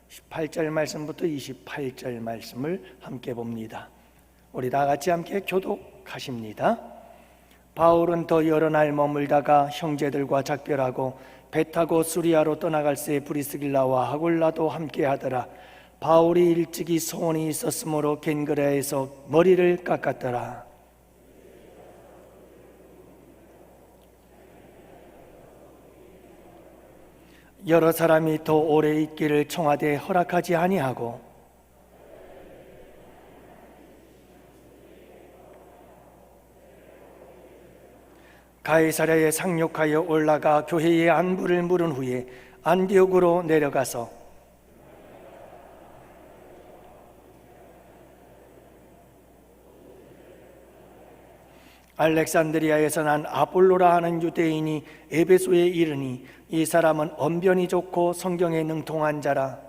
18절 말씀부터 28절 말씀을 함께 봅니다. 우리 다 같이 함께 교독하십니다. 바울은 더 여러 날 머물다가 형제들과 작별하고 배 타고 수리아로 떠나갈 새 브리스길라와 아굴라도 함께 하더라. 바울이 일찍이 소원이 있었으므로 겐그레아에서 머리를 깎았더라. 여러 사람이 더 오래 있기를 청하되 허락하지 아니하고 가이사랴에 상륙하여 올라가 교회의 안부를 물은 후에 안디옥으로 내려가서 알렉산드리아에서 난 아볼로라 하는 유대인이 에베소에 이르니 이 사람은 언변이 좋고 성경에 능통한 자라.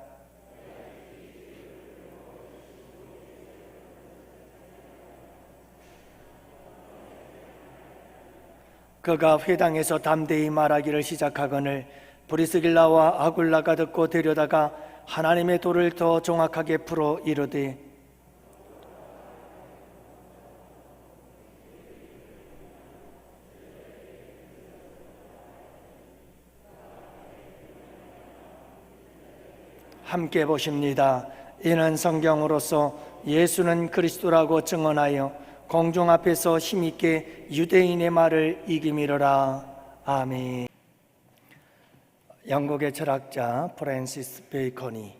그가 회당에서 담대히 말하기를 시작하거늘 브리스길라와 아굴라가 듣고 데려다가 하나님의 도를 더 정확하게 풀어 이르되 함께 보십니다. 이는 성경으로서 예수는 그리스도라고 증언하여 공중 앞에서 힘있게 유대인의 말을 이기미러라. 아멘. 영국의 철학자 프랜시스 베이컨이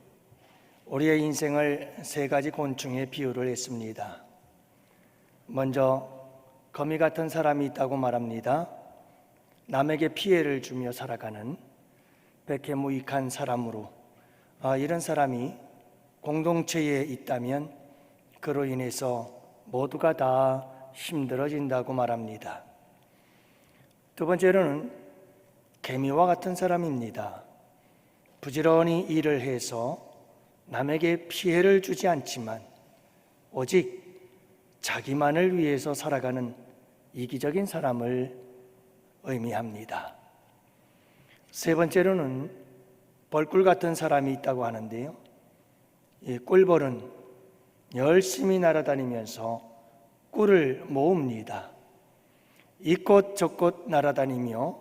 우리의 인생을 세 가지 곤충에 비유를 했습니다. 먼저 거미 같은 사람이 있다고 말합니다. 남에게 피해를 주며 살아가는 백해무익한 사람으로 이런 사람이 공동체에 있다면 그로 인해서 모두가 다 힘들어진다고 말합니다. 두 번째로는 개미와 같은 사람입니다. 부지런히 일을 해서 남에게 피해를 주지 않지만 오직 자기만을 위해서 살아가는 이기적인 사람을 의미합니다. 세 번째로는 벌꿀 같은 사람이 있다고 하는데요, 이 꿀벌은 열심히 날아다니면서 꿀을 모읍니다. 이곳 저곳 날아다니며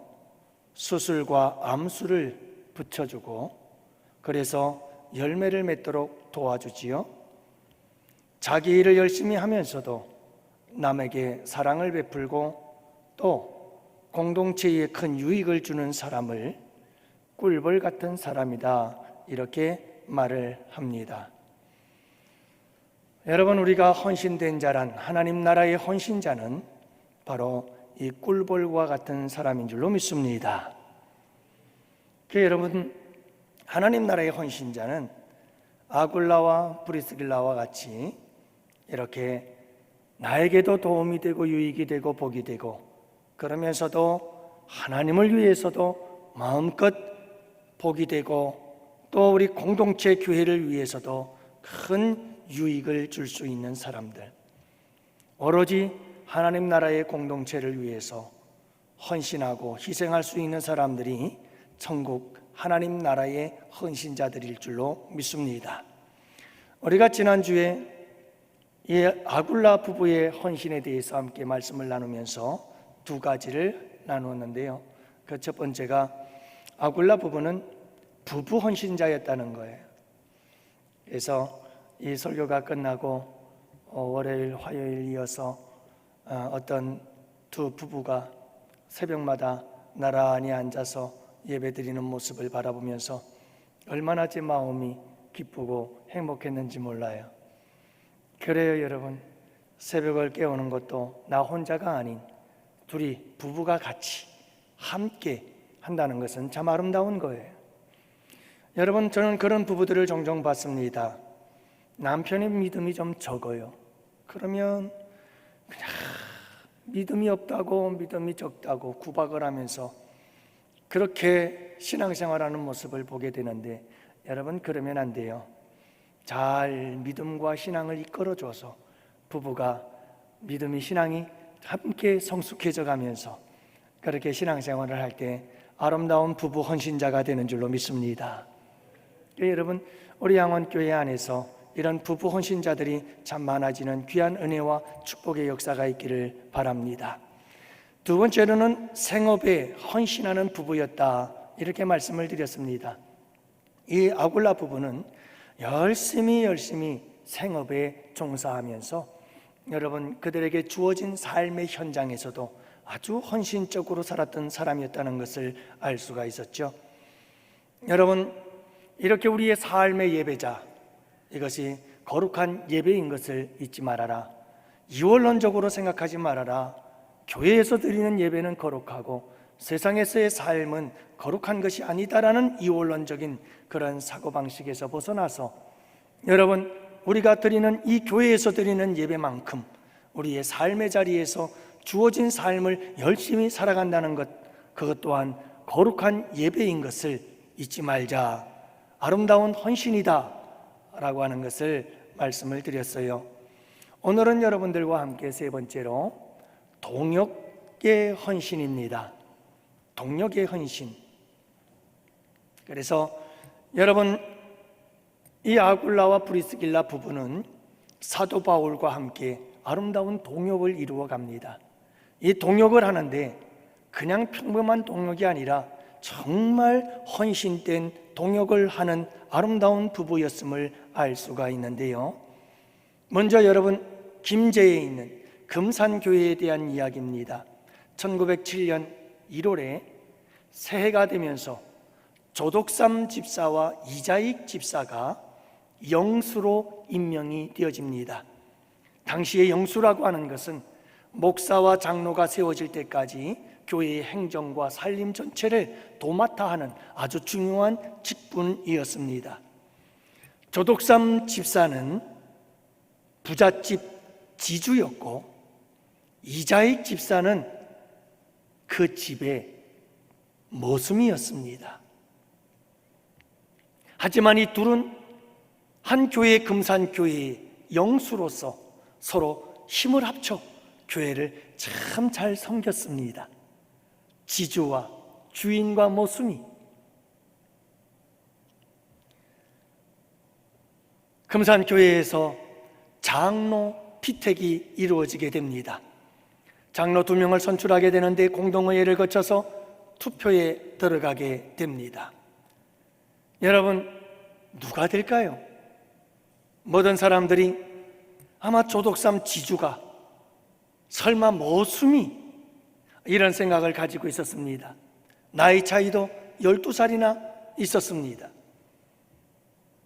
수술과 암수를 붙여주고 그래서 열매를 맺도록 도와주지요. 자기 일을 열심히 하면서도 남에게 사랑을 베풀고 또 공동체에 큰 유익을 주는 사람을 꿀벌 같은 사람이다, 이렇게 말을 합니다. 여러분, 우리가 헌신된 자란 하나님 나라의 헌신자는 바로 이 꿀벌과 같은 사람인 줄로 믿습니다. 여러분, 하나님 나라의 헌신자는 아굴라와 브리스길라와 같이 이렇게 나에게도 도움이 되고 유익이 되고 복이 되고 그러면서도 하나님을 위해서도 마음껏 복이 되고 또 우리 공동체 교회를 위해서도 큰 유익을 줄 수 있는 사람들, 오로지 하나님 나라의 공동체를 위해서 헌신하고 희생할 수 있는 사람들이 천국 하나님 나라의 헌신자들일 줄로 믿습니다. 우리가 지난주에 이 아굴라 부부의 헌신에 대해서 함께 말씀을 나누면서 두 가지를 나누었는데요, 그 첫 번째가 아굴라 부부는 부부 헌신자였다는 거예요. 그래서 이 설교가 끝나고 월요일, 화요일 이어서 어떤 두 부부가 새벽마다 나란히 앉아서 예배드리는 모습을 바라보면서 얼마나 제 마음이 기쁘고 행복했는지 몰라요. 그래요, 여러분. 새벽을 깨우는 것도 나 혼자가 아닌 둘이 부부가 같이 함께 한다는 것은 참 아름다운 거예요. 여러분, 저는 그런 부부들을 종종 봤습니다. 남편의 믿음이 좀 적어요. 그러면 그냥 믿음이 없다고, 믿음이 적다고 구박을 하면서 그렇게 신앙생활하는 모습을 보게 되는데, 여러분, 그러면 안 돼요. 잘 믿음과 신앙을 이끌어줘서 부부가 믿음이, 신앙이 함께 성숙해져 가면서 그렇게 신앙생활을 할 때 아름다운 부부 헌신자가 되는 줄로 믿습니다. 여러분, 우리 양원교회 안에서 이런 부부 헌신자들이 참 많아지는 귀한 은혜와 축복의 역사가 있기를 바랍니다. 두 번째로는 생업에 헌신하는 부부였다, 이렇게 말씀을 드렸습니다. 이 아굴라 부부는 열심히 생업에 종사하면서 여러분, 그들에게 주어진 삶의 현장에서도 아주 헌신적으로 살았던 사람이었다는 것을 알 수가 있었죠. 여러분, 이렇게 우리의 삶의 예배자, 이것이 거룩한 예배인 것을 잊지 말아라. 이원론적으로 생각하지 말아라. 교회에서 드리는 예배는 거룩하고 세상에서의 삶은 거룩한 것이 아니다라는 이원론적인 그런 사고방식에서 벗어나서 여러분, 우리가 드리는 이 교회에서 드리는 예배만큼 우리의 삶의 자리에서 주어진 삶을 열심히 살아간다는 것, 그것 또한 거룩한 예배인 것을 잊지 말자. 아름다운 헌신이다 라고 하는 것을 말씀을 드렸어요. 오늘은 여러분들과 함께 세 번째로 동역의 헌신입니다. 동역의 헌신. 그래서 여러분, 이 아굴라와 브리스길라 부부는 사도 바울과 함께 아름다운 동역을 이루어 갑니다. 이 동역을 하는데 그냥 평범한 동역이 아니라 정말 헌신된 동역을 하는 아름다운 부부였음을 알 수가 있는데요. 먼저 여러분, 김제에 있는 금산교회에 대한 이야기입니다. 1907년 1월에 새해가 되면서 조덕삼 집사와 이자익 집사가 영수로 임명이 되어집니다. 당시에 영수라고 하는 것은 목사와 장로가 세워질 때까지 교회의 행정과 살림 전체를 도맡아 하는 아주 중요한 직분이었습니다. 조덕삼 집사는 부잣집 지주였고 이자익 집사는 그 집의 모슴이었습니다. 하지만 이 둘은 한 교회 금산교회의 영수로서 서로 힘을 합쳐 교회를 참 잘 섬겼습니다. 지주와 주인과 모순이. 금산교회에서 장로 피택이 이루어지게 됩니다. 장로 2명을 선출하게 되는데 공동의회를 거쳐서 투표에 들어가게 됩니다. 여러분, 누가 될까요? 모든 사람들이 아마 조덕삼 지주가, 설마 모순이, 이런 생각을 가지고 있었습니다. 나이 차이도 12살이나 있었습니다.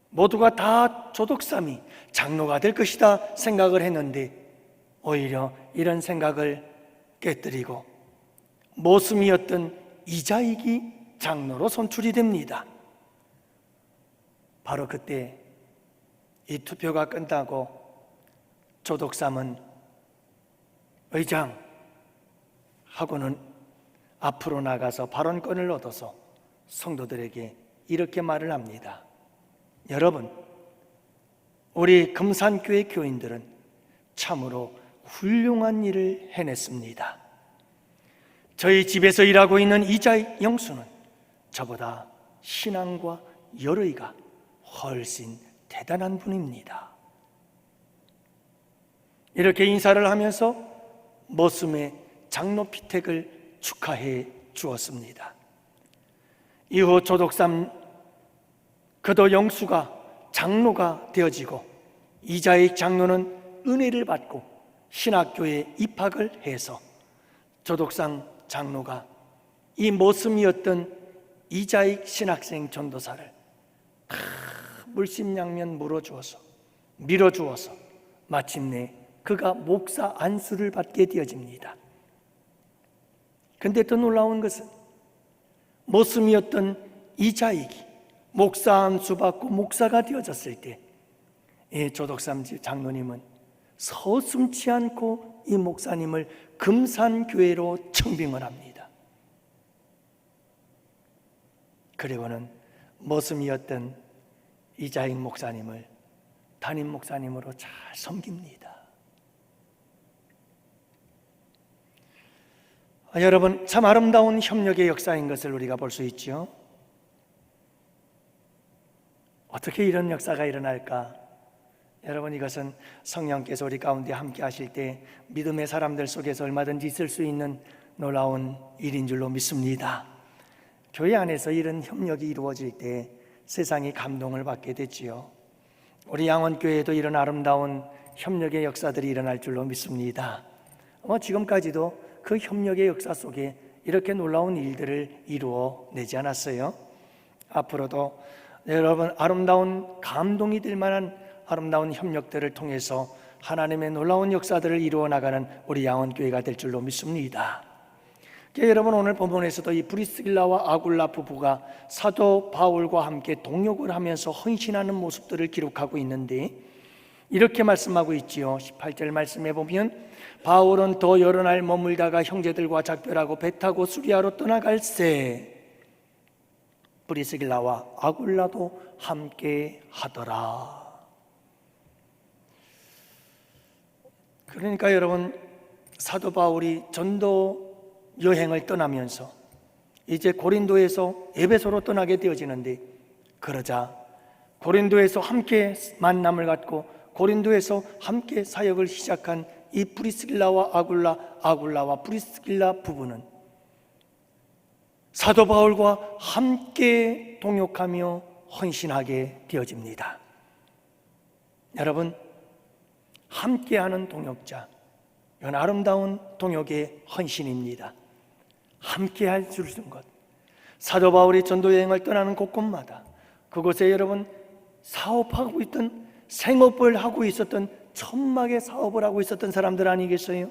모두가 다 조덕삼이 장로가 될 것이다 생각을 했는데 오히려 이런 생각을 깨뜨리고 모슴이었던 이자익이 장로로 선출이 됩니다. 바로 그때 이 투표가 끝나고 조덕삼은 의장 하고는 앞으로 나가서 발언권을 얻어서 성도들에게 이렇게 말을 합니다. 여러분, 우리 금산교회 교인들은 참으로 훌륭한 일을 해냈습니다. 저희 집에서 일하고 있는 이자익 영수는 저보다 신앙과 열의가 훨씬 대단한 분입니다. 이렇게 인사를 하면서 머슴의 장로 피택을 축하해 주었습니다. 이후 조덕삼 그도 영수가 장로가 되어지고 이자익 장로는 은혜를 받고 신학교에 입학을 해서 조덕삼 장로가 이 모습이었던 이자익 신학생 전도사를 다 물심양면 밀어주어서 마침내 그가 목사 안수를 받게 되어집니다. 근데 더 놀라운 것은 모습이었던 이자익이 목사 안수 받고 목사가 되어졌을 때 조덕삼 장로님은 서슴지 않고 이 목사님을 금산교회로 청빙을 합니다. 그리고는 모습이었던 이자익 목사님을 담임 목사님으로 잘 섬깁니다. 여러분, 참 아름다운 협력의 역사인 것을 우리가 볼 수 있죠. 어떻게 이런 역사가 일어날까? 여러분, 이것은 성령께서 우리 가운데 함께 하실 때 믿음의 사람들 속에서 얼마든지 있을 수 있는 놀라운 일인 줄로 믿습니다. 교회 안에서 이런 협력이 이루어질 때 세상이 감동을 받게 되지요. 우리 양원교회에도 이런 아름다운 협력의 역사들이 일어날 줄로 믿습니다. 지금까지도 그 협력의 역사 속에 이렇게 놀라운 일들을 이루어내지 않았어요? 앞으로도 여러분, 아름다운 감동이 될 만한 아름다운 협력들을 통해서 하나님의 놀라운 역사들을 이루어 나가는 우리 양원교회가 될 줄로 믿습니다. 여러분, 오늘 본문에서도 이 브리스길라와 아굴라 부부가 사도 바울과 함께 동역을 하면서 헌신하는 모습들을 기록하고 있는데, 이렇게 말씀하고 있지요. 18절 말씀해 보면, 바울은 더 여러 날 머물다가 형제들과 작별하고 배 타고 수리아로 떠나갈새 브리스길라와 아굴라도 함께 하더라. 그러니까 여러분, 사도 바울이 전도 여행을 떠나면서 이제 고린도에서 에베소로 떠나게 되어지는데, 그러자 고린도에서 함께 만남을 갖고 고린도에서 함께 사역을 시작한 이 브리스길라와 아굴라와 브리스길라 부부는 사도 바울과 함께 동역하며 헌신하게 되어집니다. 여러분, 함께하는 동역자, 이건 아름다운 동역의 헌신입니다. 함께할 수 있는 것. 사도 바울이 전도 여행을 떠나는 곳곳마다 그곳에 여러분 사업하고 있던, 생업을 하고 있었던, 천막의 사업을 하고 있었던 사람들 아니겠어요?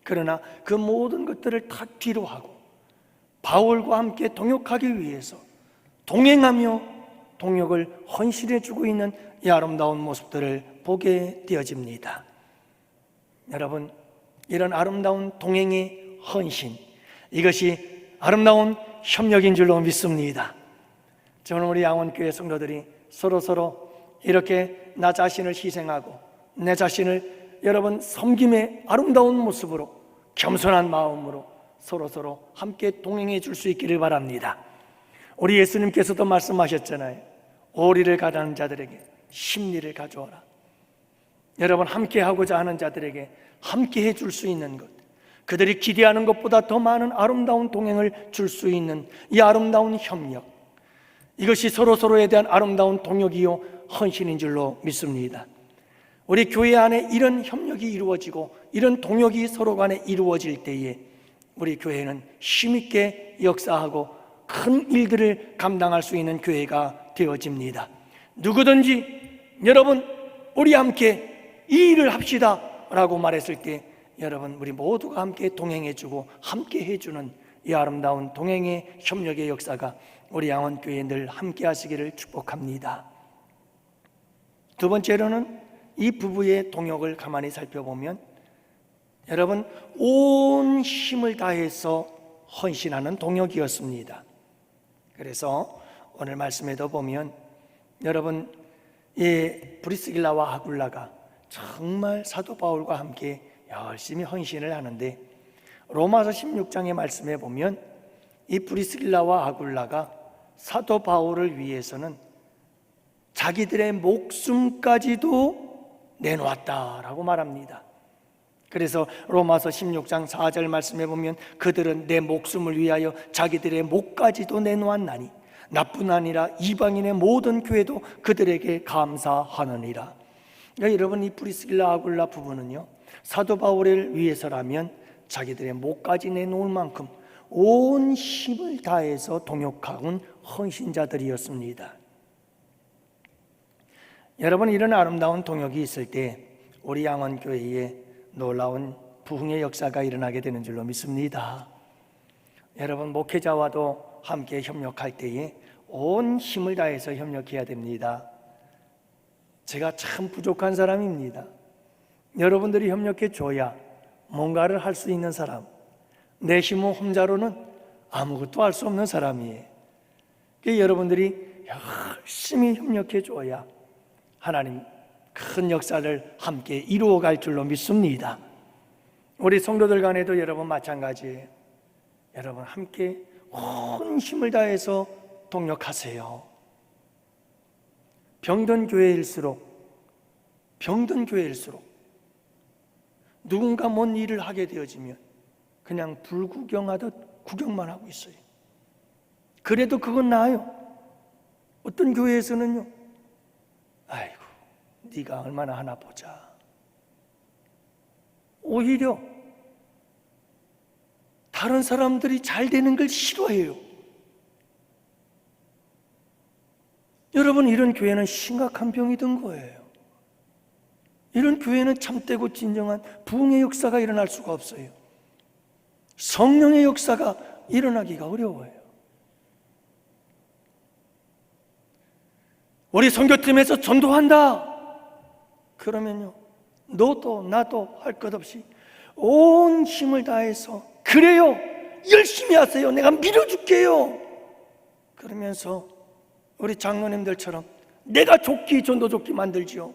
그러나 그 모든 것들을 다 뒤로 하고 바울과 함께 동역하기 위해서 동행하며 동역을 헌신해 주고 있는 이 아름다운 모습들을 보게 되어집니다. 여러분, 이런 아름다운 동행의 헌신, 이것이 아름다운 협력인 줄로 믿습니다. 저는 우리 양원교회 성도들이 서로 이렇게 나 자신을 희생하고 내 자신을 여러분 섬김의 아름다운 모습으로, 겸손한 마음으로 서로 함께 동행해 줄 수 있기를 바랍니다. 우리 예수님께서도 말씀하셨잖아요. 오리를 가다는 자들에게 심리를 가져오라. 여러분, 함께 하고자 하는 자들에게 함께 해줄 수 있는 것, 그들이 기대하는 것보다 더 많은 아름다운 동행을 줄 수 있는 이 아름다운 협력, 이것이 서로에 대한 아름다운 동역이요 헌신인 줄로 믿습니다. 우리 교회 안에 이런 협력이 이루어지고 이런 동역이 서로 간에 이루어질 때에 우리 교회는 힘있게 역사하고 큰 일들을 감당할 수 있는 교회가 되어집니다. 누구든지 여러분, 우리 함께 이 일을 합시다 라고 말했을 때 여러분, 우리 모두가 함께 동행해주고 함께 해주는 이 아름다운 동행의 협력의 역사가 우리 양원교회에 늘 함께 하시기를 축복합니다. 두 번째로는 이 부부의 동역을 가만히 살펴보면 여러분, 온 힘을 다해서 헌신하는 동역이었습니다. 그래서 오늘 말씀에도 보면 여러분, 이 브리스길라와 아굴라가 정말 사도 바울과 함께 열심히 헌신을 하는데, 로마서 16장의 말씀에 보면 이 브리스길라와 아굴라가 사도 바울을 위해서는 자기들의 목숨까지도 내놓았다라고 말합니다. 그래서 로마서 16장 4절 말씀에 보면 그들은 내 목숨을 위하여 자기들의 목까지도 내놓았나니 나뿐 아니라 이방인의 모든 교회도 그들에게 감사하느니라. 그러니까 여러분, 이 브리스길라 아굴라 부부는요, 사도 바울을 위해서라면 자기들의 목까지 내놓을 만큼 온 힘을 다해서 동역하는 헌신자들이었습니다. 여러분, 이런 아름다운 동역이 있을 때 우리 양원교회에 놀라운 부흥의 역사가 일어나게 되는 줄로 믿습니다. 여러분, 목회자와도 함께 협력할 때에 온 힘을 다해서 협력해야 됩니다. 제가 참 부족한 사람입니다. 여러분들이 협력해 줘야 뭔가를 할 수 있는 사람, 내 힘 혼자로는 아무것도 할 수 없는 사람이에요. 여러분들이 열심히 협력해 줘야 하나님 큰 역사를 함께 이루어갈 줄로 믿습니다. 우리 성도들 간에도 여러분 마찬가지예요. 여러분, 함께 온 힘을 다해서 동역하세요. 병든 교회일수록 누군가 뭔 일을 하게 되어지면 그냥 불구경하듯 구경만 하고 있어요. 그래도 그건 나아요. 어떤 교회에서는요, 아이고 네가 얼마나 하나 보자. 오히려 다른 사람들이 잘 되는 걸 싫어해요. 여러분, 이런 교회는 심각한 병이 든 거예요. 이런 교회는 참되고 진정한 부흥의 역사가 일어날 수가 없어요. 성령의 역사가 일어나기가 어려워요. 우리 선교팀에서 전도한다 그러면요, 너도 나도 할 것 없이 온 힘을 다해서 그래요, 열심히 하세요, 내가 밀어줄게요 그러면서 우리 장로님들처럼 내가 전도조끼 만들지요,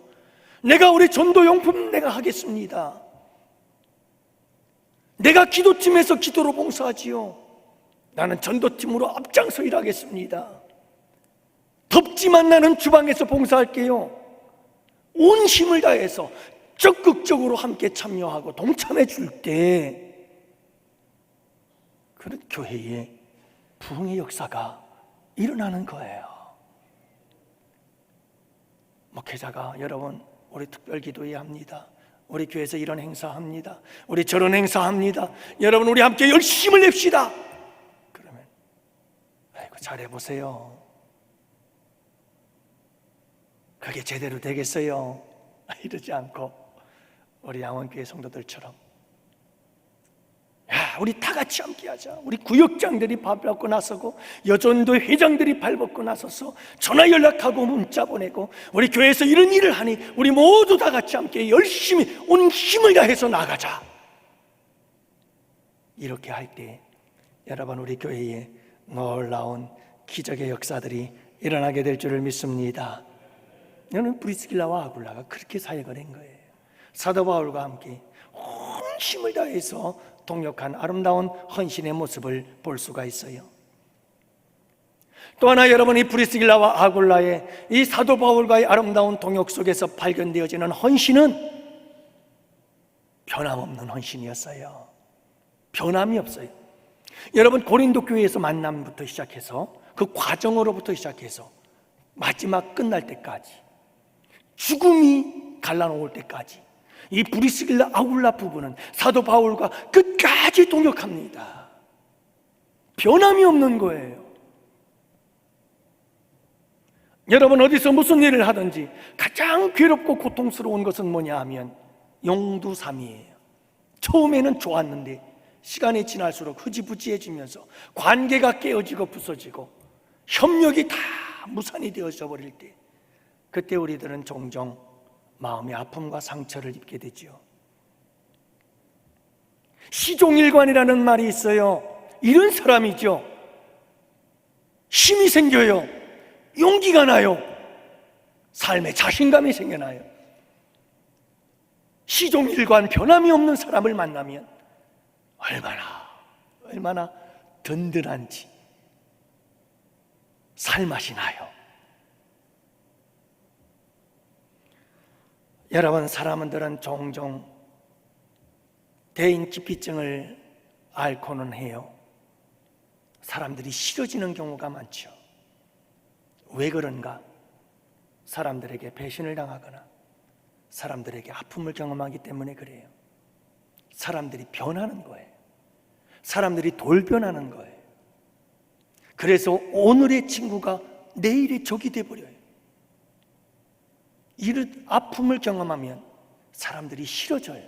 내가 우리 전도용품 내가 하겠습니다, 내가 기도팀에서 기도로 봉사하지요, 나는 전도팀으로 앞장서 일하겠습니다, 덥지만 나는 주방에서 봉사할게요, 온 힘을 다해서 적극적으로 함께 참여하고 동참해 줄 때 그런 교회에 부흥의 역사가 일어나는 거예요. 목회자가 여러분, 우리 특별기도회 합니다, 우리 교회에서 이런 행사합니다, 우리 저런 행사합니다, 여러분 우리 함께 열심을 냅시다 그러면 아이고 잘해보세요, 그게 제대로 되겠어요? 이러지 않고 우리 양원교회 성도들처럼 야, 우리 다 같이 함께 하자. 우리 구역장들이 발벗고 나서고 여전도 회장들이 발벗고 나서서 전화 연락하고 문자 보내고 우리 교회에서 이런 일을 하니 우리 모두 다 같이 함께 열심히 온 힘을 다해서 나가자. 이렇게 할 때 여러분, 우리 교회에 놀라운 기적의 역사들이 일어나게 될 줄을 믿습니다. 저는 브리스길라와 아굴라가 그렇게 사역을 한 거예요. 사도 바울과 함께 온 힘을 다해서 동역한 아름다운 헌신의 모습을 볼 수가 있어요. 또 하나, 여러분, 이 브리스길라와 아굴라의 이 사도 바울과의 아름다운 동역 속에서 발견되어지는 헌신은 변함없는 헌신이었어요. 변함이 없어요. 여러분, 고린도 교회에서 만남부터 시작해서 그 과정으로부터 시작해서 마지막 끝날 때까지, 죽음이 갈라놓을 때까지 이 브리스길라 아굴라 부부는 사도 바울과 끝까지 동역합니다. 변함이 없는 거예요. 여러분, 어디서 무슨 일을 하든지 가장 괴롭고 고통스러운 것은 뭐냐 하면 용두삼이에요. 처음에는 좋았는데 시간이 지날수록 흐지부지해지면서 관계가 깨어지고 부서지고 협력이 다 무산이 되어져 버릴 때, 그때 우리들은 종종 마음의 아픔과 상처를 입게 되지요. 시종일관이라는 말이 있어요. 이런 사람이죠. 힘이 생겨요. 용기가 나요. 삶에 자신감이 생겨나요. 시종일관 변함이 없는 사람을 만나면 얼마나 든든한지 살맛이 나요. 여러분, 사람들은 종종 대인기피증을 앓고는 해요. 사람들이 싫어지는 경우가 많죠. 왜 그런가? 사람들에게 배신을 당하거나 사람들에게 아픔을 경험하기 때문에 그래요. 사람들이 변하는 거예요. 사람들이 돌변하는 거예요. 그래서 오늘의 친구가 내일의 적이 돼버려요. 이런 아픔을 경험하면 사람들이 싫어져요.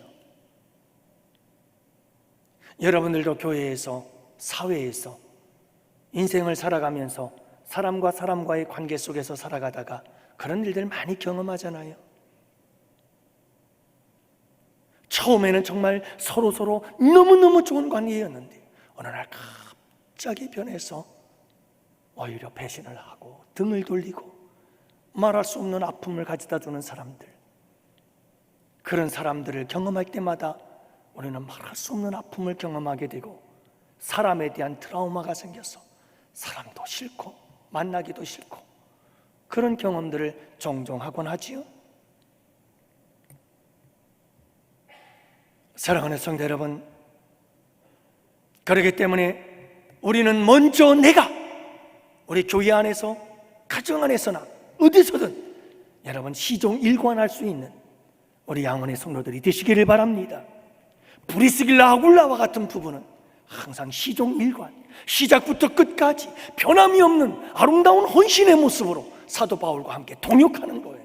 여러분들도 교회에서, 사회에서 인생을 살아가면서 사람과 사람과의 관계 속에서 살아가다가 그런 일들 많이 경험하잖아요. 처음에는 정말 서로 너무너무 좋은 관계였는데 어느 날 갑자기 변해서 오히려 배신을 하고 등을 돌리고 말할 수 없는 아픔을 가져다 주는 사람들, 그런 사람들을 경험할 때마다 우리는 말할 수 없는 아픔을 경험하게 되고 사람에 대한 트라우마가 생겨서 사람도 싫고 만나기도 싫고 그런 경험들을 종종 하곤 하지요. 사랑하는 성도 여러분, 그렇기 때문에 우리는 먼저 내가 우리 교회 안에서, 가정 안에서나 어디서든 여러분 시종 일관할 수 있는 우리 양원의 성도들이 되시기를 바랍니다. 브리스길라 아굴라와 같은 부부는 항상 시종 일관, 시작부터 끝까지 변함이 없는 아름다운 헌신의 모습으로 사도 바울과 함께 동역하는 거예요.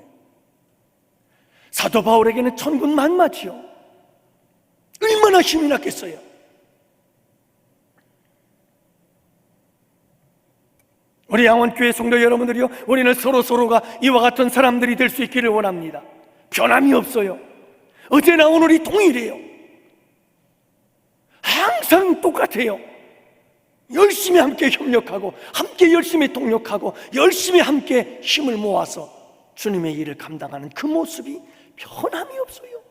사도 바울에게는 천군 만마지요. 얼마나 힘이 났겠어요. 우리 양원교회 성도 여러분들이요, 우리는 서로가 이와 같은 사람들이 될 수 있기를 원합니다. 변함이 없어요. 어제나 오늘이 동일해요. 항상 똑같아요. 열심히 함께 협력하고, 함께 열심히 동력하고, 열심히 함께 힘을 모아서 주님의 일을 감당하는 그 모습이 변함이 없어요.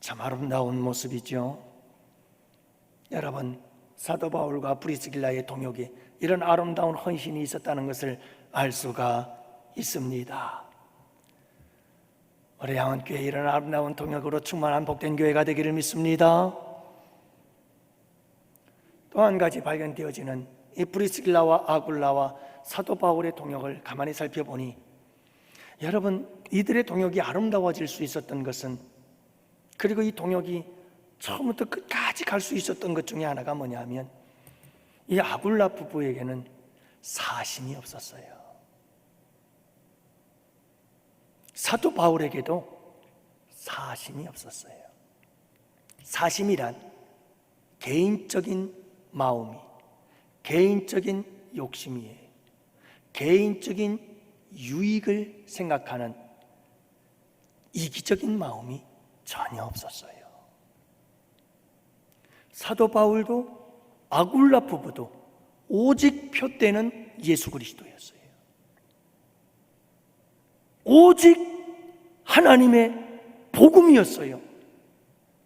참 아름다운 모습이죠. 여러분, 사도 바울과 브리스길라의 동역에 이런 아름다운 헌신이 있었다는 것을 알 수가 있습니다. 우리 양원교회 이런 아름다운 동역으로 충만한 복된 교회가 되기를 믿습니다. 또 한 가지 발견되어지는 이 브리스길라와 아굴라와 사도 바울의 동역을 가만히 살펴보니, 여러분, 이들의 동역이 아름다워질 수 있었던 것은, 그리고 이 동역이 처음부터 끝까지 갈 수 있었던 것 중에 하나가 뭐냐면, 이 아굴라 부부에게는 사심이 없었어요. 사도 바울에게도 사심이 없었어요. 사심이란 개인적인 마음이, 개인적인 욕심이에요. 개인적인 유익을 생각하는 이기적인 마음이 전혀 없었어요. 사도 바울도 아굴라 부부도 오직 표대는 예수 그리스도였어요. 오직 하나님의 복음이었어요.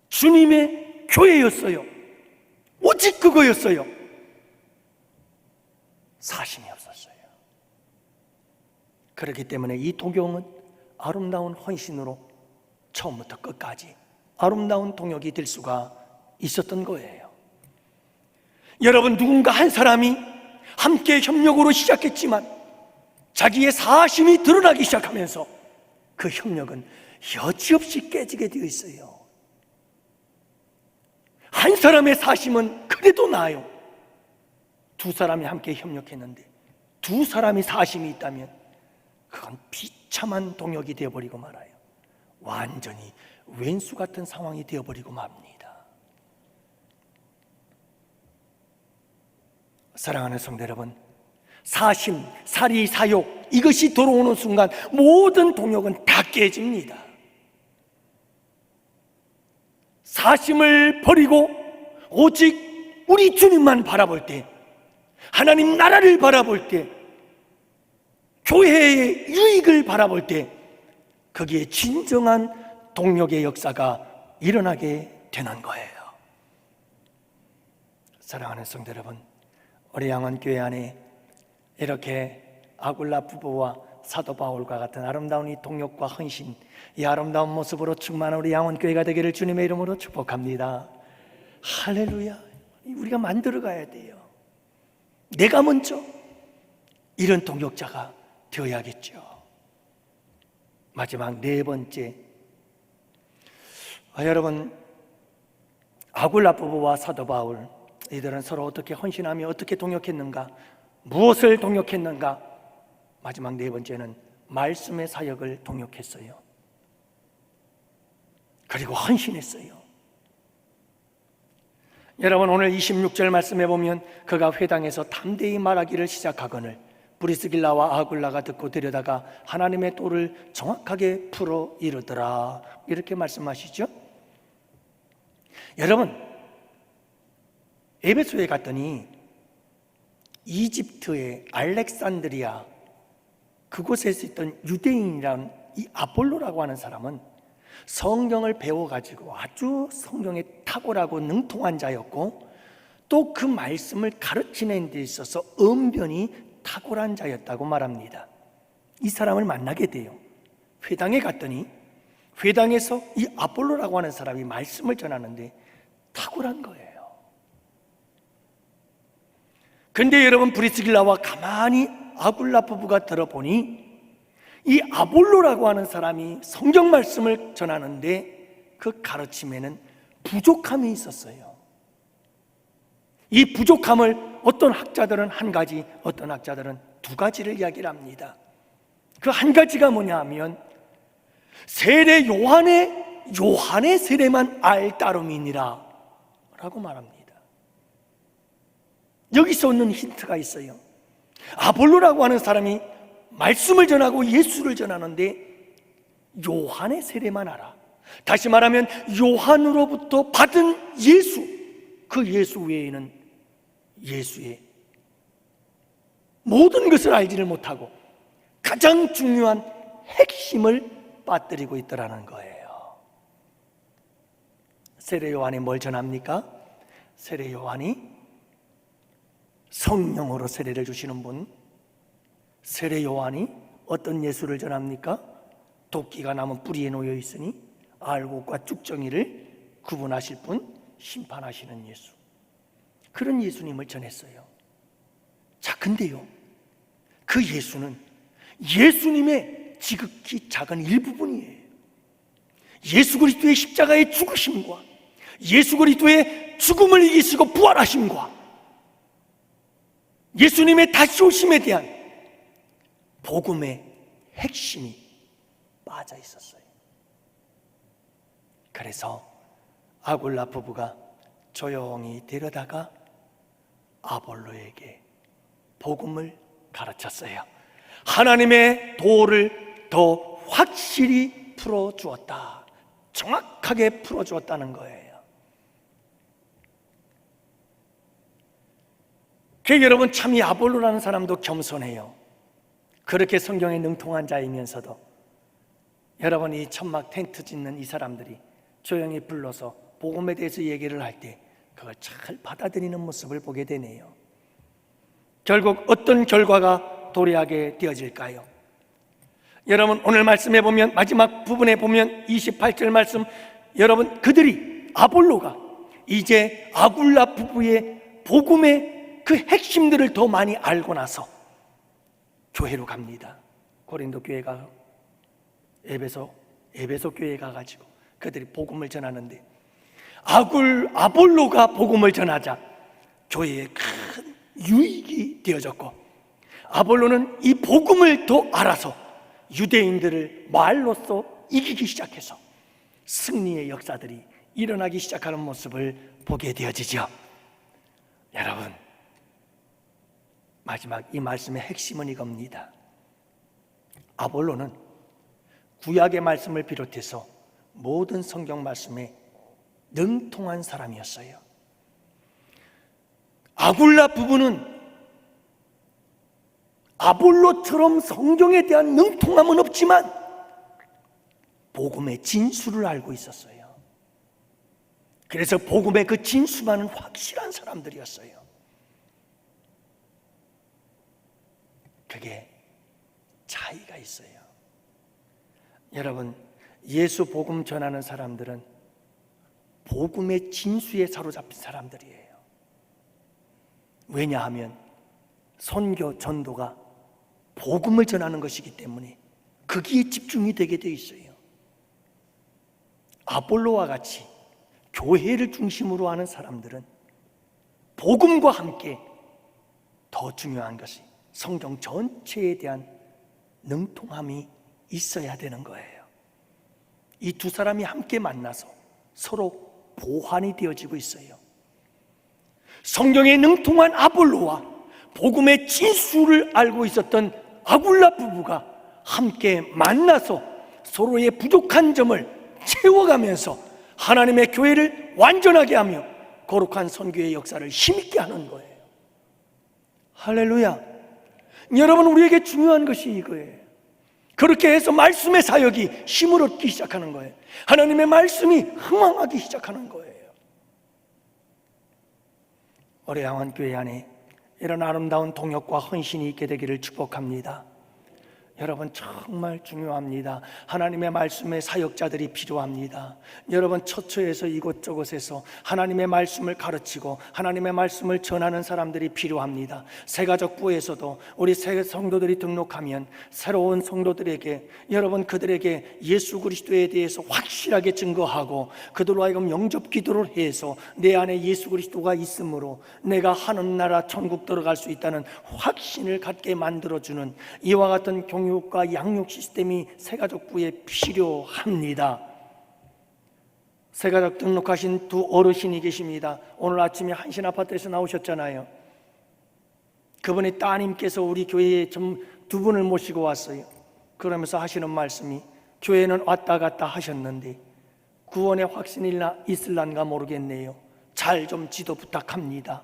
주님의 교회였어요. 오직 그거였어요. 사심이 없었어요. 그렇기 때문에 이 동역은 아름다운 헌신으로 처음부터 끝까지 아름다운 동역이 될 수가 있었던 거예요. 여러분, 누군가 한 사람이 함께 협력으로 시작했지만 자기의 사심이 드러나기 시작하면서 그 협력은 여지없이 깨지게 되어 있어요. 한 사람의 사심은 그래도 나아요. 두 사람이 함께 협력했는데 두 사람이 사심이 있다면 그건 비참한 동역이 되어버리고 말아요. 완전히 왼수 같은 상황이 되어버리고 맙니다. 사랑하는 성도 여러분, 사심, 사리, 사욕, 이것이 들어오는 순간 모든 동역은 다 깨집니다. 사심을 버리고 오직 우리 주님만 바라볼 때, 하나님 나라를 바라볼 때, 교회의 유익을 바라볼 때, 거기에 진정한 동역의 역사가 일어나게 되는 거예요. 사랑하는 성도 여러분, 우리 양원교회 안에 이렇게 아굴라 부부와 사도 바울과 같은 아름다운 이 동역과 헌신, 이 아름다운 모습으로 충만한 우리 양원교회가 되기를 주님의 이름으로 축복합니다. 할렐루야. 우리가 만들어 가야 돼요. 내가 먼저 이런 동역자가 되어야겠죠. 마지막 네 번째, 여러분, 아굴라 부부와 사도 바울, 이들은 서로 어떻게 헌신하며 어떻게 동역했는가, 무엇을 동역했는가? 마지막 네 번째는 말씀의 사역을 동역했어요. 그리고 헌신했어요. 여러분, 오늘 26절 말씀해 보면 그가 회당에서 담대히 말하기를 시작하거늘 브리스길라와 아굴라가 듣고 들여다가 하나님의 도를 정확하게 풀어 이르더라, 이렇게 말씀하시죠. 여러분, 에베소에 갔더니 이집트의 알렉산드리아, 그곳에 있던 유대인이라는 이 아볼로라고 하는 사람은 성경을 배워가지고 아주 성경에 탁월하고 능통한 자였고, 또 그 말씀을 가르치는 데 있어서 언변이 탁월한 자였다고 말합니다. 이 사람을 만나게 돼요. 회당에 갔더니 회당에서 이 아볼로라고 하는 사람이 말씀을 전하는데 탁월한 거예요. 근데 여러분, 브리스길라와 가만히 아굴라 부부가 들어보니 이 아볼로라고 하는 사람이 성경 말씀을 전하는데 그 가르침에는 부족함이 있었어요. 이 부족함을 어떤 학자들은 한 가지, 어떤 학자들은 두 가지를 이야기를 합니다. 그 한 가지가 뭐냐 하면 세례 요한의 세례만 알 따름이니라 라고 말합니다. 여기서 얻는 힌트가 있어요. 아볼로라고 하는 사람이 말씀을 전하고 예수를 전하는데 요한의 세례만 알아. 다시 말하면 요한으로부터 받은 예수, 그 예수 외에는 예수의 모든 것을 알지를 못하고 가장 중요한 핵심을 빠뜨리고 있더라는 거예요. 세례 요한이 뭘 전합니까? 세례 요한이 성령으로 세례를 주시는 분. 세례 요한이 어떤 예수를 전합니까? 도끼가 남은 뿌리에 놓여 있으니 알곡과 쭉정이를 구분하실 분, 심판하시는 예수. 그런 예수님을 전했어요. 자, 근데요, 그 예수는 예수님의 지극히 작은 일부분이에요. 예수 그리스도의 십자가의 죽으심과 예수 그리스도의 죽음을 이기시고 부활하심과 예수님의 다시 오심에 대한 복음의 핵심이 빠져 있었어요. 그래서 아굴라 부부가 조용히 데려다가 아볼로에게 복음을 가르쳤어요. 하나님의 도를 더 확실히 풀어주었다, 정확하게 풀어주었다는 거예요. 여러분, 참 이 아볼로라는 사람도 겸손해요. 그렇게 성경에 능통한 자이면서도 여러분, 이 천막 텐트 짓는 이 사람들이 조용히 불러서 복음에 대해서 얘기를 할 때 그걸 잘 받아들이는 모습을 보게 되네요. 결국 어떤 결과가 도래하게 되어질까요? 여러분, 오늘 말씀에 보면 마지막 부분에 보면 28절 말씀, 여러분, 그들이 아볼로가 이제 아굴라 부부의 복음의 그 핵심들을 더 많이 알고 나서 교회로 갑니다. 고린도 교회가 에베소 교회에 가가지고 그들이 복음을 전하는데 아볼로가 복음을 전하자 교회에 큰 유익이 되어졌고, 아볼로는 이 복음을 더 알아서 유대인들을 말로써 이기기 시작해서 승리의 역사들이 일어나기 시작하는 모습을 보게 되어지죠. 여러분, 마지막 이 말씀의 핵심은 이겁니다. 아볼로는 구약의 말씀을 비롯해서 모든 성경 말씀에 능통한 사람이었어요. 아굴라 부부는 아볼로처럼 성경에 대한 능통함은 없지만 복음의 진수를 알고 있었어요. 그래서 복음의 그 진수만은 확실한 사람들이었어요. 그게 차이가 있어요. 여러분, 예수 복음 전하는 사람들은 복음의 진수에 사로잡힌 사람들이에요. 왜냐하면 선교, 전도가 복음을 전하는 것이기 때문에 거기에 집중이 되게 돼 있어요. 아볼로와 같이 교회를 중심으로 하는 사람들은 복음과 함께 더 중요한 것이 성경 전체에 대한 능통함이 있어야 되는 거예요. 이 두 사람이 함께 만나서 서로 보완이 되어지고 있어요. 성경에 능통한 아볼로와 복음의 진수를 알고 있었던 아굴라 부부가 함께 만나서 서로의 부족한 점을 채워가면서 하나님의 교회를 완전하게 하며 거룩한 선교의 역사를 힘있게 하는 거예요. 할렐루야. 여러분, 우리에게 중요한 것이 이거예요. 그렇게 해서 말씀의 사역이 힘을 얻기 시작하는 거예요. 하나님의 말씀이 흥황하기 시작하는 거예요. 올해 양원교회 안에 이런 아름다운 동역과 헌신이 있게 되기를 축복합니다. 여러분 정말 중요합니다. 하나님의 말씀의 사역자들이 필요합니다. 여러분 처처에서 이곳저곳에서 하나님의 말씀을 가르치고 하나님의 말씀을 전하는 사람들이 필요합니다. 새가족부에서도 우리 새 성도들이 등록하면 새로운 성도들에게, 여러분 그들에게 예수 그리스도에 대해서 확실하게 증거하고 그들로 하여금 영접 기도를 해서 내 안에 예수 그리스도가 있으므로 내가 하늘나라 천국 들어갈 수 있다는 확신을 갖게 만들어주는 이와 같은 교육과 양육 시스템이 새가족부에 필요합니다. 새가족 등록하신 두 어르신이 계십니다. 오늘 아침에 한신아파트에서 나오셨잖아요. 그분의 따님께서 우리 교회에 좀 두 분을 모시고 왔어요. 그러면서 하시는 말씀이, 교회는 왔다 갔다 하셨는데 구원의 확신이 있을란가 모르겠네요. 잘 좀 지도 부탁합니다.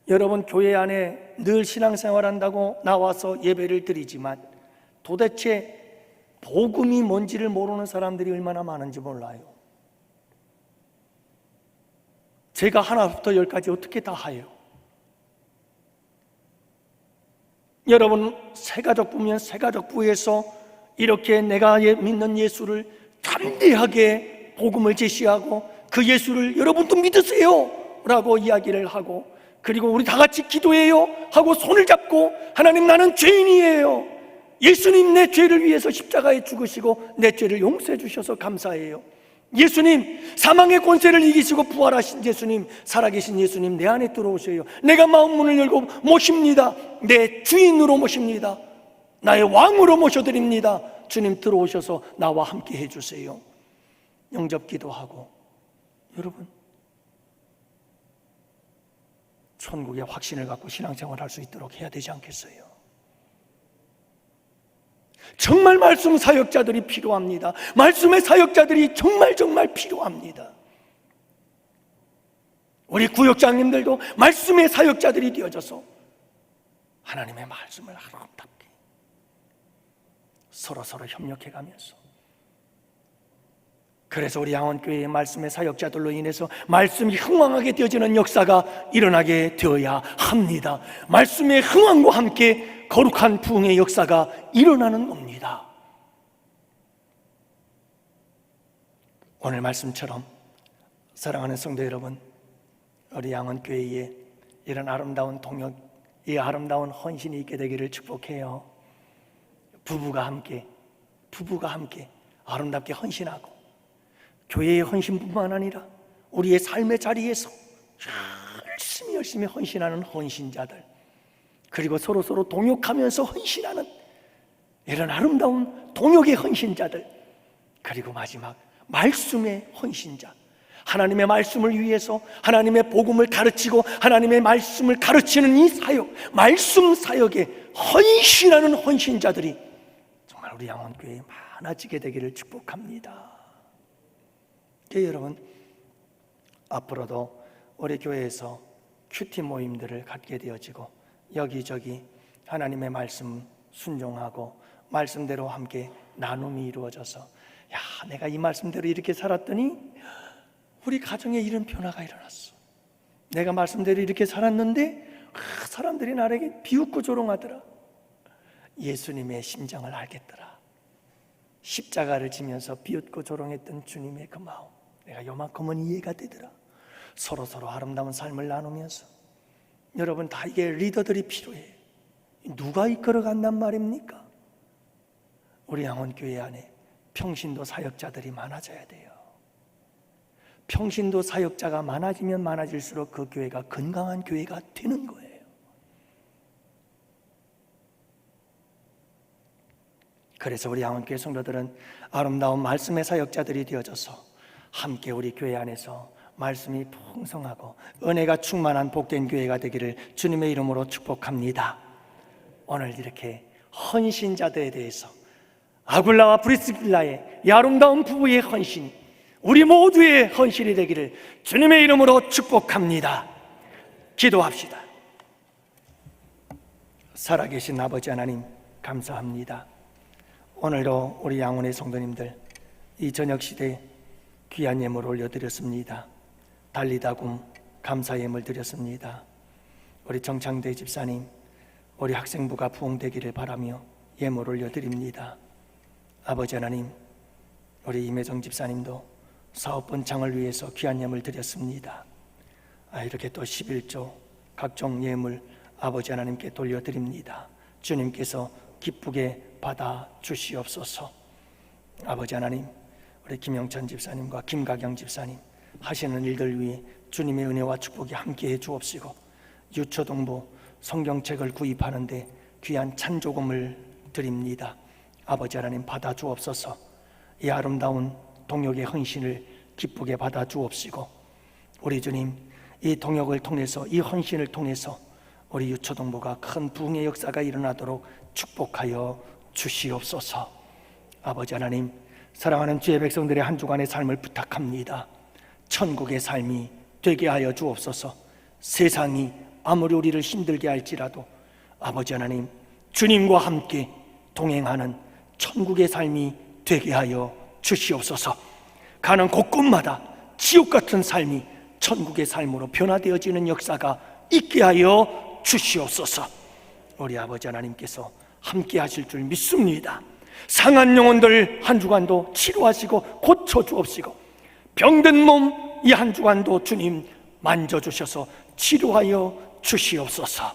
여러분 교회 안에 늘 신앙생활한다고 나와서 예배를 드리지만 도대체 복음이 뭔지를 모르는 사람들이 얼마나 많은지 몰라요. 제가 하나부터 열까지 어떻게 다 해요? 여러분 새가족부면 새가족부에서 이렇게 내가 믿는 예수를 담대하게 복음을 제시하고 그 예수를 여러분도 믿으세요 라고 이야기를 하고, 그리고 우리 다 같이 기도해요 하고 손을 잡고, 하나님 나는 죄인이에요, 예수님 내 죄를 위해서 십자가에 죽으시고 내 죄를 용서해 주셔서 감사해요, 예수님 사망의 권세를 이기시고 부활하신 예수님, 살아계신 예수님 내 안에 들어오셔요, 내가 마음 문을 열고 모십니다, 내 주인으로 모십니다, 나의 왕으로 모셔드립니다, 주님 들어오셔서 나와 함께 해주세요. 영접 기도하고 여러분 천국의 확신을 갖고 신앙생활을 할 수 있도록 해야 되지 않겠어요? 정말 말씀 사역자들이 필요합니다. 말씀의 사역자들이 정말 필요합니다. 우리 구역장님들도 말씀의 사역자들이 되어져서 하나님의 말씀을 아름답게 서로 협력해가면서, 그래서 우리 양원교회의 말씀의 사역자들로 인해서 말씀이 흥왕하게 되어지는 역사가 일어나게 되어야 합니다. 말씀의 흥왕과 함께 거룩한 부흥의 역사가 일어나는 겁니다. 오늘 말씀처럼 사랑하는 성도 여러분, 우리 양원교회에 이런 아름다운 동역, 이 아름다운 헌신이 있게 되기를 축복해요. 부부가 함께 아름답게 헌신하고, 교회의 헌신뿐만 아니라 우리의 삶의 자리에서 열심히 헌신하는 헌신자들, 그리고 서로 동역하면서 헌신하는 이런 아름다운 동역의 헌신자들, 그리고 마지막 말씀의 헌신자, 하나님의 말씀을 위해서 하나님의 복음을 가르치고 하나님의 말씀을 가르치는 이 사역, 말씀 사역에 헌신하는 헌신자들이 정말 우리 양원교회에 많아지게 되기를 축복합니다. 여러분, 앞으로도 우리 교회에서 큐티 모임들을 갖게 되어지고 여기저기 하나님의 말씀 순종하고 말씀대로 함께 나눔이 이루어져서, 야, 내가 이 말씀대로 이렇게 살았더니 우리 가정에 이런 변화가 일어났어, 내가 말씀대로 이렇게 살았는데 사람들이 나에게 비웃고 조롱하더라, 예수님의 심정을 알겠더라, 십자가를 지면서 비웃고 조롱했던 주님의 그 마음 내가 요만큼은 이해가 되더라. 서로 아름다운 삶을 나누면서, 여러분 다 이게 리더들이 필요해. 누가 이끌어간단 말입니까? 우리 양원교회 안에 평신도 사역자들이 많아져야 돼요. 평신도 사역자가 많아지면 많아질수록 그 교회가 건강한 교회가 되는 거예요. 그래서 우리 양원교회 성도들은 아름다운 말씀의 사역자들이 되어져서 함께 우리 교회 안에서 말씀이 풍성하고 은혜가 충만한 복된 교회가 되기를 주님의 이름으로 축복합니다. 오늘 이렇게 헌신자들에 대해서 아굴라와 브리스길라의 이 아름다운 부부의 헌신이 우리 모두의 헌신이 되기를 주님의 이름으로 축복합니다. 기도합시다. 살아계신 아버지 하나님 감사합니다. 오늘도 우리 양원의 성도님들 이 저녁 시대에 귀한 예물 올려드렸습니다. 달리다굼 감사 예물 드렸습니다. 우리 정창대 집사님, 우리 학생부가 부흥되기를 바라며 예물 올려드립니다. 아버지 하나님, 우리 임혜정 집사님도 사업 번창을 위해서 귀한 예물 드렸습니다. 이렇게 또 11조 각종 예물 아버지 하나님께 돌려드립니다. 주님께서 기쁘게 받아 주시옵소서. 아버지 하나님, 우리 김영천 집사님과 김가경 집사님 하시는 일들 위해 주님의 은혜와 축복이 함께해 주옵시고, 유초동부 성경책을 구입하는데 귀한 찬조금을 드립니다. 아버지 하나님 받아 주옵소서. 이 아름다운 동역의 헌신을 기쁘게 받아 주옵시고, 우리 주님, 이 동역을 통해서, 이 헌신을 통해서 우리 유초동부가 큰 부흥의 역사가 일어나도록 축복하여 주시옵소서. 아버지 하나님, 사랑하는 주의 백성들의 한 주간의 삶을 부탁합니다. 천국의 삶이 되게 하여 주옵소서. 세상이 아무리 우리를 힘들게 할지라도 아버지 하나님, 주님과 함께 동행하는 천국의 삶이 되게 하여 주시옵소서. 가는 곳곳마다 지옥 같은 삶이 천국의 삶으로 변화되어지는 역사가 있게 하여 주시옵소서. 우리 아버지 하나님께서 함께 하실 줄 믿습니다. 상한 영혼들 한 주간도 치료하시고 고쳐주옵시고, 병든 몸 이 한 주간도 주님 만져주셔서 치료하여 주시옵소서.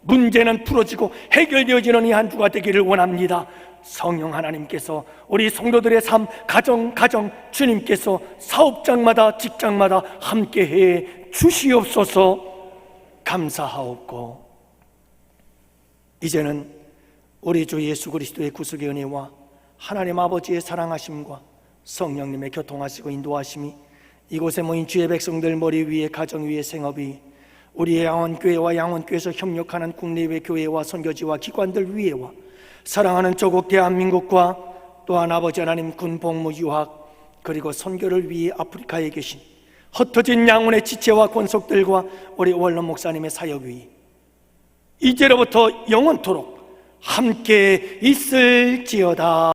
문제는 풀어지고 해결되어지는 이 한 주가 되기를 원합니다. 성령 하나님께서 우리 성도들의 삶, 가정 주님께서 사업장마다 직장마다 함께해 주시옵소서. 감사하옵고, 이제는 우리 주 예수 그리스도의 구속의 은혜와 하나님 아버지의 사랑하심과 성령님의 교통하시고 인도하심이 이곳에 모인 주의 백성들 머리 위에, 가정 위에, 생업이, 우리의 양원교회와 양원교회에서 협력하는 국내외 교회와 선교지와 기관들 위에와 사랑하는 조국 대한민국과 또한 아버지 하나님 군 복무 유학 그리고 선교를 위해 아프리카에 계신 흩어진 양원의 지체와 권속들과 우리 원로 목사님의 사역 위에 이제로부터 영원토록 함께 있을지어다.